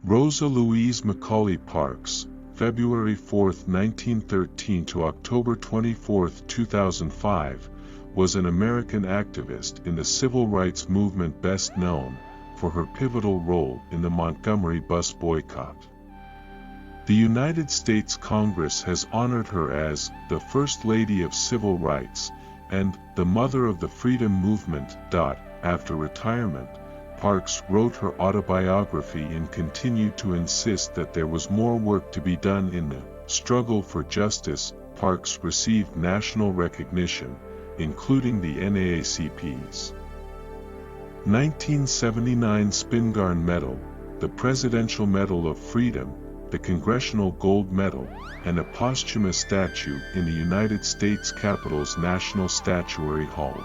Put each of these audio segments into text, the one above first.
Rosa Louise McCauley Parks, February 4, 1913 to October 24, 2005, was an American activist in the civil rights movement best known for her pivotal role in the Montgomery bus boycott. The United States Congress has honored her as the First Lady of Civil Rights and the Mother of the Freedom Movement. After retirement, Parks wrote her autobiography and continued to insist that there was more work to be done in the struggle for justice. Parks received national recognition, including the NAACP's 1979 Spingarn Medal, the Presidential Medal of Freedom, the Congressional Gold Medal, and a posthumous statue in the United States Capitol's National Statuary Hall.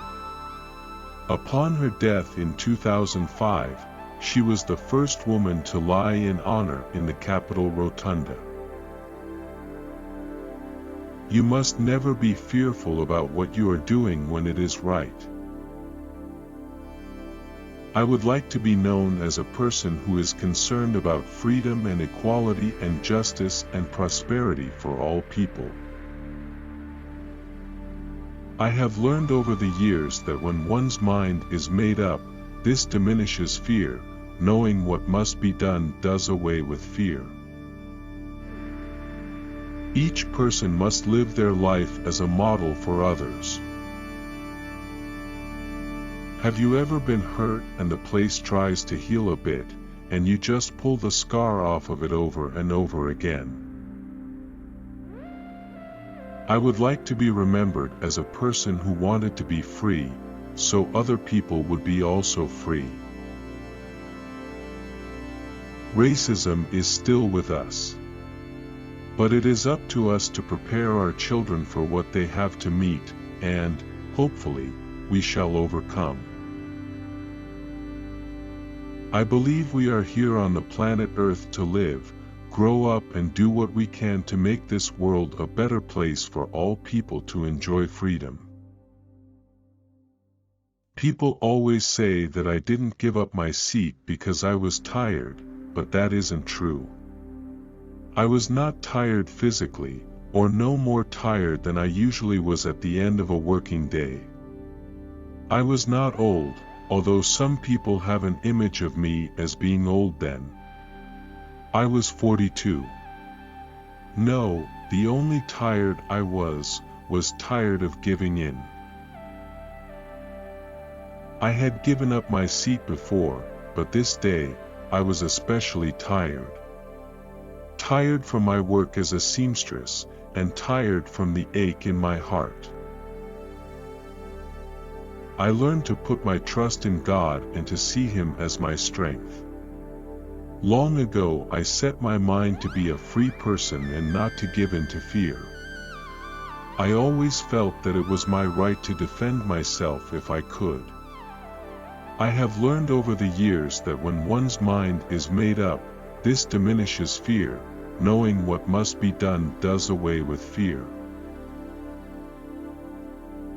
Upon her death in 2005, she was the first woman to lie in honor in the Capitol Rotunda. You must never be fearful about what you are doing when it is right. I would like to be known as a person who is concerned about freedom and equality and justice and prosperity for all people. I have learned over the years that when one's mind is made up, this diminishes fear. Knowing what must be done does away with fear. Each person must live their life as a model for others. Have you ever been hurt and the place tries to heal a bit, and you just pull the scar off of it over and over again? I would like to be remembered as a person who wanted to be free, so other people would be also free. Racism is still with us. But it is up to us to prepare our children for what they have to meet, and, hopefully, we shall overcome. I believe we are here on the planet Earth to live, grow up and do what we can to make this world a better place for all people to enjoy freedom. People always say that I didn't give up my seat because I was tired, but that isn't true. I was not tired physically, or no more tired than I usually was at the end of a working day. I was not old, although some people have an image of me as being old then. I was 42. No, the only tired I was tired of giving in. I had given up my seat before, but this day, I was especially tired. Tired from my work as a seamstress, and tired from the ache in my heart. I learned to put my trust in God and to see Him as my strength. Long ago I set my mind to be a free person and not to give in to fear. I always felt that it was my right to defend myself if I could. I have learned over the years that when one's mind is made up, this diminishes fear. Knowing what must be done does away with fear.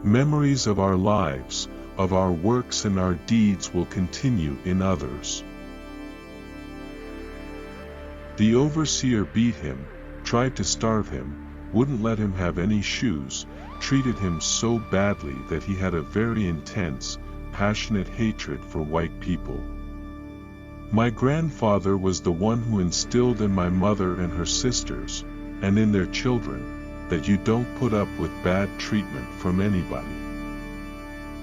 Memories of our lives, of our works and our deeds will continue in others. The overseer beat him, tried to starve him, wouldn't let him have any shoes, treated him so badly that he had a very intense, passionate hatred for white people. My grandfather was the one who instilled in my mother and her sisters, and in their children, that you don't put up with bad treatment from anybody.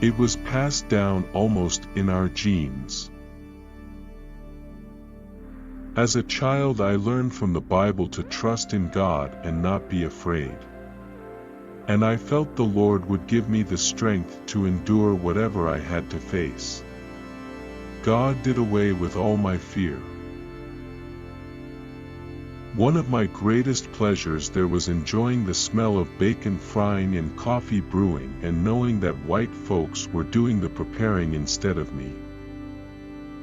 It was passed down almost in our genes. As a child I learned from the Bible to trust in God and not be afraid. And I felt the Lord would give me the strength to endure whatever I had to face. God did away with all my fear. One of my greatest pleasures there was enjoying the smell of bacon frying and coffee brewing and knowing that white folks were doing the preparing instead of me.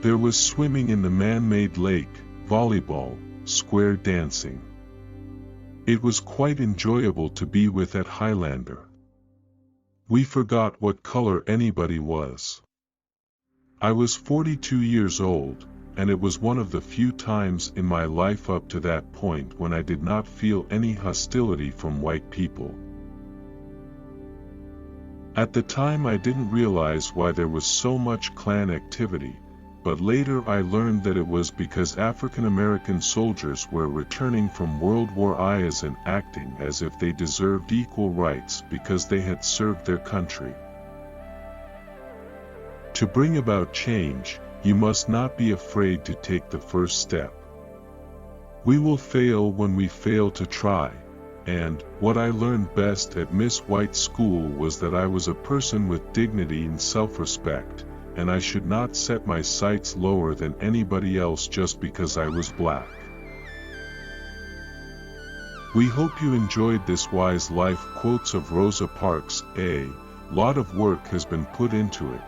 There was swimming in the man-made lake, volleyball, square dancing. It was quite enjoyable to be with that Highlander. We forgot what color anybody was. I was 42 years old, and it was one of the few times in my life up to that point when I did not feel any hostility from white people. At the time I didn't realize why there was so much Klan activity, but later I learned that it was because African American soldiers were returning from World War I and acting as if they deserved equal rights because they had served their country. To bring about change, you must not be afraid to take the first step. We will fail when we fail to try, and what I learned best at Miss White's school was that I was a person with dignity and self-respect, and I should not set my sights lower than anybody else just because I was black. We hope you enjoyed this wise life quotes of Rosa Parks. A lot of work has been put into it.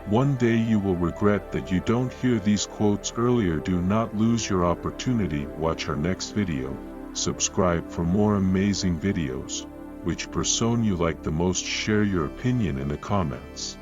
One day you will regret that you don't hear these quotes earlier. Do not lose your opportunity. Watch our next video. Subscribe for more amazing videos. Which person you like the most? Share your opinion in the comments.